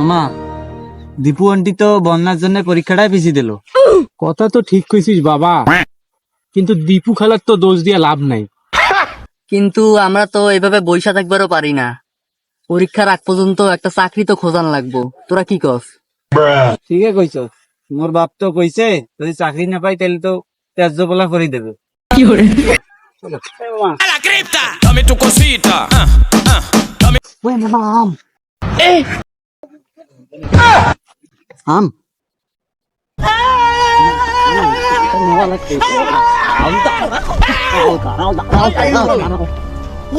মামা, দীপু আন্টি তো বন্যার জন্য পরীক্ষাটাই পিছিয়ে দিল। কথা তো ঠিক কইছিস বাবা, কিন্তু দীপু খালার তো দোষ দিয়ে লাভ নাই। কিন্তু আমরা তো এভাবে বইসা থাকবারও পারি না, পরীক্ষার আগ পর্যন্ত একটা চাকরি তো খোঁজান লাগবো। তোরা কি কস? ঠিকই কইছ, মোর বাপ তো কইছে যদি চাকরি না পাই তাহলে তো ত্যায্য বলা করে দেবে। La cripta, dame tu cosita. Um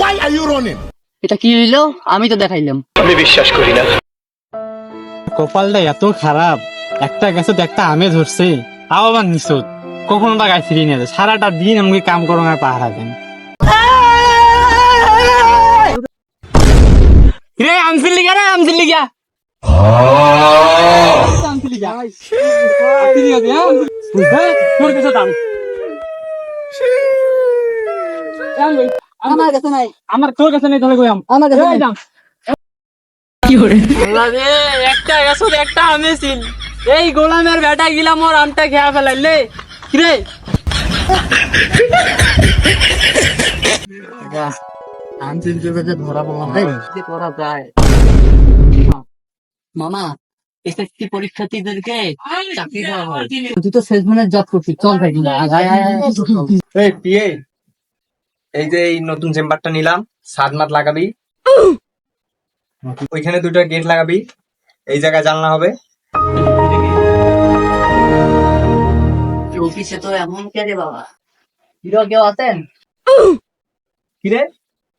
Why are you running? এটা কি হইলো? আমি তো দেখাইলাম। কপালটা এত খারাপ, একটা গেছে তো একটা আমে ধরছে, তাও আবার নিচত। কখনো তা গাছ ফিরিয়ে নিয়ে যায়, সারাটা দিন আমাকে কাম করো না, পাহারা দেন। রে আমছিল লিগা, রে আমছিল লিগা, আমার কাছে নাই, আমার তোর কাছে নেই, তাহলে কইলাম আমার কাছে নাই। একটা গেছো একটা আমে ছিল, এই গোলামের বেটা গিলাম ওর আমটা খেয়া ফেলাইলে রে। ধরা পড়লাম রে, কি করা যায়? মামা, এসএসসি পরীক্ষার্থীদেরকে চাকরি দেওয়া হয়। তুই তো সেলসম্যানের জব করছিস, চল ভাই। এই পিএ, এই যে এই নতুন চেম্বারটা নিলাম, সাদমাত লাগাবি, ওইখানে দুটো গেট লাগাবি, এই জায়গায় জানলা হবে। অফিসে তো এমন কে রে বাবা, হিরো কেউ আছেন? কিরে,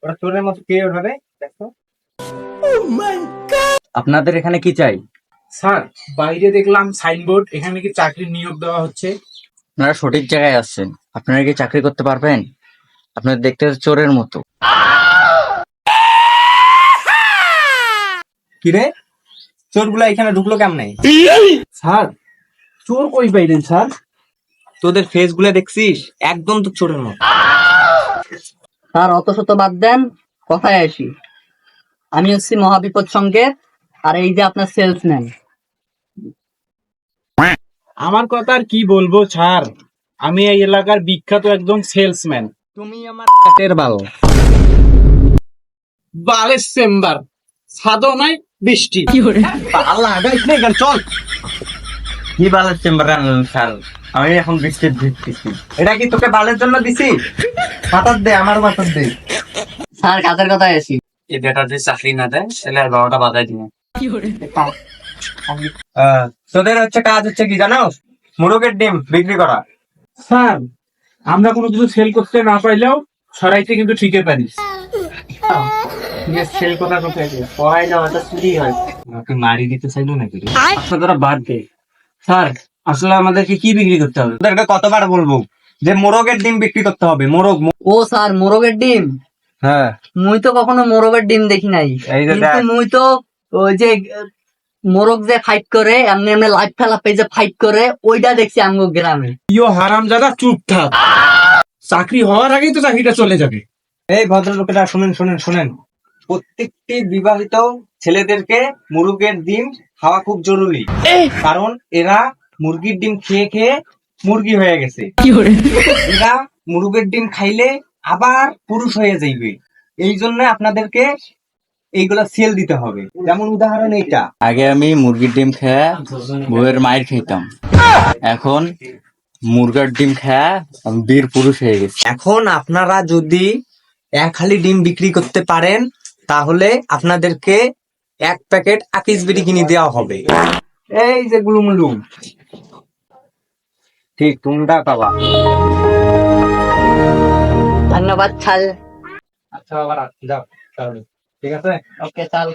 ওরা চোরের মতো কে ওঠাবে দেখো। আপনাদের এখানে কি চাই? স্যার, বাইরে দেখলাম সাইনবোর্ড, এখানে কি চাকরির নিয়োগ দেওয়া হচ্ছে। আপনারা সঠিক জায়গায় আসছেন। আপনারা কি চাকরি করতে পারবেন? আপনারা দেখতে তো চোরের মতো। কিরে, চোরগুলা এখানে ঢুকলো কেমনে? স্যার, চোর কই পাইলেন স্যার? তোদের ফেস গুলা দেখছিস, একদম তো চোরের মতো। স্যার অত শত বাদ দেন, কথায় আসি। আমি হচ্ছি মহাবিপদ সংকেত, আর এই যে আপনার সেলসম্যান। আমার কথা আর কি বলবো স্যার, আমি এই এলাকার বিখ্যাত একজন সেলসম্যান। তুমি আমার পেটের বাল। বালের চেম্বার, ছাদও নাই, বৃষ্টি। আল্লাহ আগাইস না, এখানে চল। কি বালের চেম্বারে আনলেন স্যার? আমি এখন বৃষ্টির ভিজতেছি। এটা কি তোকে বালের জন্য দিছি? মাথার দে, আমার মাথার দে। স্যার কাজের কথায় আসি। এই বেটা যদি চাকরি না দেয় তাহলে আর 12টা বাজাই দিবে। তোদের হচ্ছে কাজ হচ্ছে কি জানো? মুরগের ডিম বিক্রি করা। স্যার, আমরা কোনো কিছু সেল করতে না পাইলেও সরাইতে কিন্তু ঠিকই পারিস। সেল কথা কোথায়? পড়াই না, ওটা চুরি হয়। আমাকে মারি দিতে চাইলো নাকি? আচ্ছা তোরা বাদ দে। স্যার, আসলে আমাদেরকে কি বিক্রি করতে হবে? তোদেরকে কতবার বলবো যে মোরগের ডিম বিক্রি করতে হবে? মোরগ। ও স্যার, মোরগের ডিম? হ্যাঁ, মুই তো কখনো মোরগের ডিম দেখি নাই। এই যে কিন্তু দেখ। মুই তো ওই যে মোরগ যে ফাইট করে, এমনি এমনি লাইফ ফেলাপে যে ফাইট করে, ওইটা দেখছি আমগো গ্রামে। ইয়ো হারামজাদা, চুপ থাক। চাকরি হওয়ার আগেই তো চাকরিটা চলে যাবে। এই ভদ্রলোকেরা শুনেন শুনেন শুনেন, প্রত্যেকটি বিবাহিত ছেলেদেরকে মুরগের ডিম খাওয়া খুব জরুরি, কারণ এরা মুরগির ডিম খেয়ে খেয়ে মুরগি হয়ে গেছে। এরা মুরগের ডিম খাইলে আবার পুরুষ হয়ে যাইবে। এই জন্য আপনাদেরকে এইগুলা সেল দিতে হবে। যেমন উদাহরণ এইটা, আগে আমি মুরগির ডিম খেয়ে বউয়ের মায়ের খেতাম, এখন মুরগার ডিম খেয়ে আমি বীর পুরুষ হয়ে গেছি। এখন আপনারা যদি এক খালি ডিম বিক্রি করতে পারেন তাহলে আপনাদেরকে 1 প্যাকেট আকিস বিড়ি কিনে দেওয়া হবে। এই যে গুলুমুলুম, ঠিক তোমরা পাবা। ধন্যবাদ ছাল। আচ্ছা আবার যাও তাহলে, ঠিক আছে? ওকে চাল।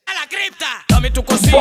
La cripta, dame tu cosita.